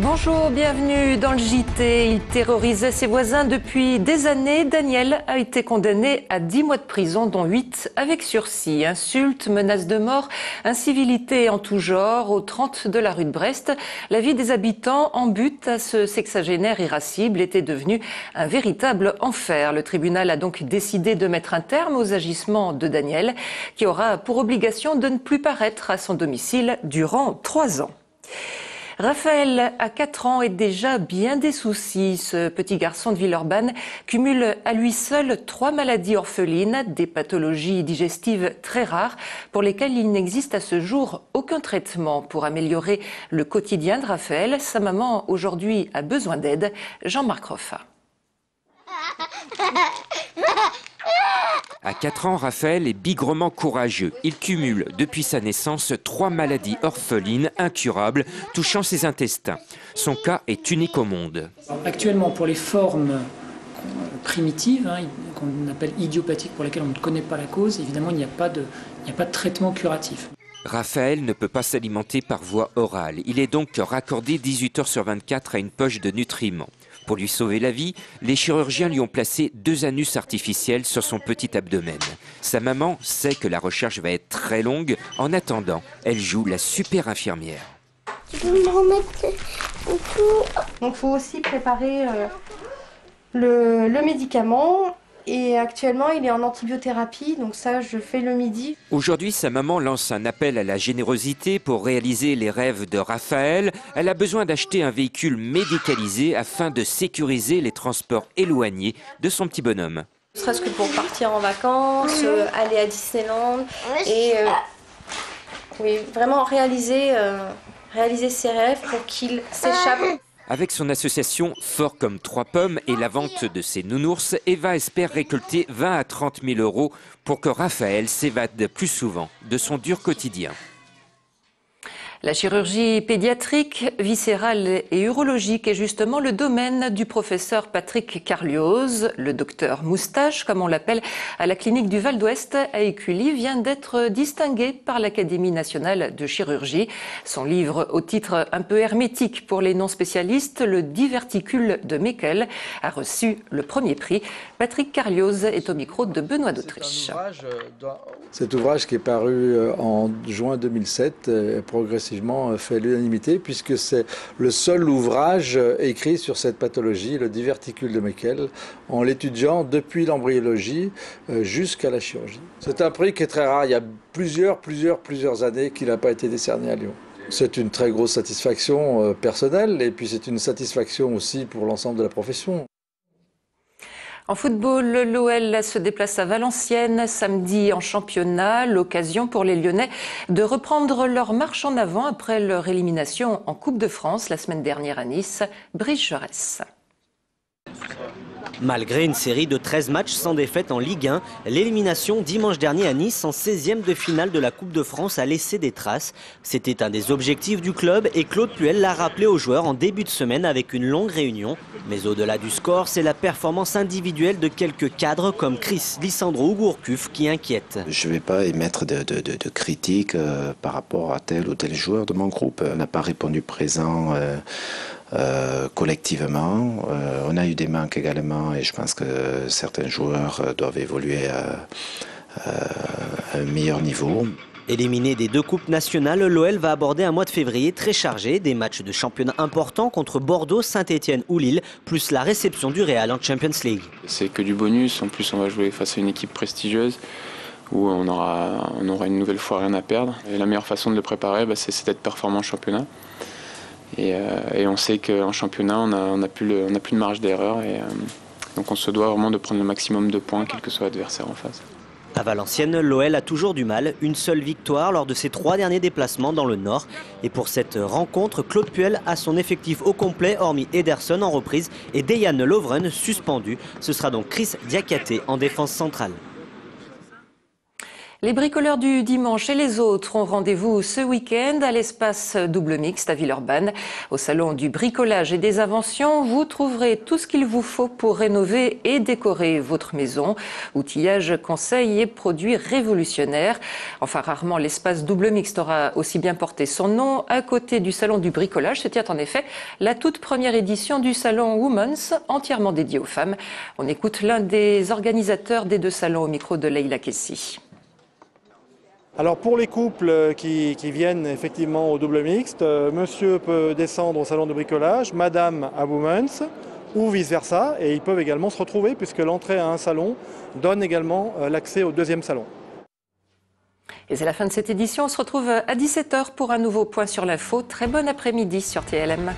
Bonjour, bienvenue dans le JT. Il terrorisait ses voisins depuis des années. Daniel a été condamné à 10 mois de prison, dont 8 avec sursis. Insultes, menaces de mort, incivilités en tout genre au 30 de la rue de Brest. La vie des habitants en butte à ce sexagénaire irascible était devenue un véritable enfer. Le tribunal a donc décidé de mettre un terme aux agissements de Daniel, qui aura pour obligation de ne plus paraître à son domicile durant 3 ans. Raphaël a 4 ans et déjà bien des soucis. Ce petit garçon de Villeurbanne cumule à lui seul 3 maladies orphelines, des pathologies digestives très rares pour lesquelles il n'existe à ce jour aucun traitement. Pour améliorer le quotidien de Raphaël, sa maman aujourd'hui a besoin d'aide. Jean-Marc Roffa. À 4 ans, Raphaël est bigrement courageux. Il cumule depuis sa naissance 3 maladies orphelines incurables touchant ses intestins. Son cas est unique au monde. Actuellement, pour les formes primitives, qu'on appelle idiopathiques, pour lesquelles on ne connaît pas la cause, évidemment, il n'y a pas de traitement curatif. Raphaël ne peut pas s'alimenter par voie orale. Il est donc raccordé 18 heures sur 24 à une poche de nutriments. Pour lui sauver la vie, les chirurgiens lui ont placé 2 anus artificiels sur son petit abdomen. Sa maman sait que la recherche va être très longue. En attendant, elle joue la super infirmière. Tu peux me remettre tout. Donc il faut aussi préparer le médicament. Et actuellement, il est en antibiothérapie, donc ça, je fais le midi. Aujourd'hui, sa maman lance un appel à la générosité pour réaliser les rêves de Raphaël. Elle a besoin d'acheter un véhicule médicalisé afin de sécuriser les transports éloignés de son petit bonhomme. Ne serait-ce que pour partir en vacances, aller à Disneyland et oui, vraiment réaliser ses rêves pour qu'il s'échappe. Avec son association Fort comme 3 pommes et la vente de ses nounours, Eva espère récolter 20 à 30 000 euros pour que Raphaël s'évade plus souvent de son dur quotidien. La chirurgie pédiatrique, viscérale et urologique est justement le domaine du professeur Patrick Carlioz. Le docteur Moustache, comme on l'appelle, à la clinique du Val d'Ouest à Écully, vient d'être distingué par l'Académie nationale de chirurgie. Son livre, au titre un peu hermétique pour les non-spécialistes, Le diverticule de Meckel, a reçu le premier prix. Patrick Carlioz est au micro de Benoît d'Autriche. Cet ouvrage qui est paru en juin 2007 progressivement fait l'unanimité puisque c'est le seul ouvrage écrit sur cette pathologie, le diverticule de Meckel, en l'étudiant depuis l'embryologie jusqu'à la chirurgie. C'est un prix qui est très rare. Il y a plusieurs années qu'il n'a pas été décerné à Lyon. C'est une très grosse satisfaction personnelle et puis c'est une satisfaction aussi pour l'ensemble de la profession. En football, l'OL se déplace à Valenciennes samedi en championnat. L'occasion pour les Lyonnais de reprendre leur marche en avant après leur élimination en Coupe de France la semaine dernière à Nice. Brice Jaurès. Malgré une série de 13 matchs sans défaite en Ligue 1, l'élimination dimanche dernier à Nice en 16e de finale de la Coupe de France a laissé des traces. C'était un des objectifs du club et Claude Puel l'a rappelé aux joueurs en début de semaine avec une longue réunion. Mais au-delà du score, c'est la performance individuelle de quelques cadres comme Chris, Lissandro ou Gourcuff qui inquiète. Je ne vais pas émettre de critiques par rapport à tel ou tel joueur de mon groupe. On n'a pas répondu présent collectivement. On a eu des manques également et je pense que certains joueurs doivent évoluer à un meilleur niveau. Éliminé des 2 coupes nationales, l'OL va aborder un mois de février très chargé. Des matchs de championnat importants contre Bordeaux, Saint-Etienne ou Lille, plus la réception du Real en Champions League. C'est que du bonus, en plus on va jouer face à une équipe prestigieuse où on aura une nouvelle fois rien à perdre. Et la meilleure façon de le préparer, c'est d'être performant en championnat. Et on sait qu'en championnat, on n'a plus de marge d'erreur. Donc on se doit vraiment de prendre le maximum de points, quel que soit l'adversaire en face. À Valenciennes, l'OL a toujours du mal. Une seule victoire lors de ses 3 derniers déplacements dans le Nord. Et pour cette rencontre, Claude Puel a son effectif au complet, hormis Ederson en reprise et Dejan Lovren suspendu. Ce sera donc Chris Diakhaté en défense centrale. Les bricoleurs du dimanche et les autres ont rendez-vous ce week-end à l'espace double mixte à Villeurbanne. Au salon du bricolage et des inventions, vous trouverez tout ce qu'il vous faut pour rénover et décorer votre maison. Outillage, conseils et produits révolutionnaires. Enfin, rarement l'espace double mixte aura aussi bien porté son nom. À côté du salon du bricolage se tient en effet la toute première édition du salon Women's, entièrement dédié aux femmes. On écoute l'un des organisateurs des deux salons au micro de Leïla Kessi. Alors pour les couples qui viennent effectivement au double mixte, monsieur peut descendre au salon de bricolage, madame à Women's ou vice versa, et ils peuvent également se retrouver puisque l'entrée à un salon donne également l'accès au deuxième salon. Et c'est la fin de cette édition, on se retrouve à 17h pour un nouveau point sur l'info. Très bon après-midi sur TLM.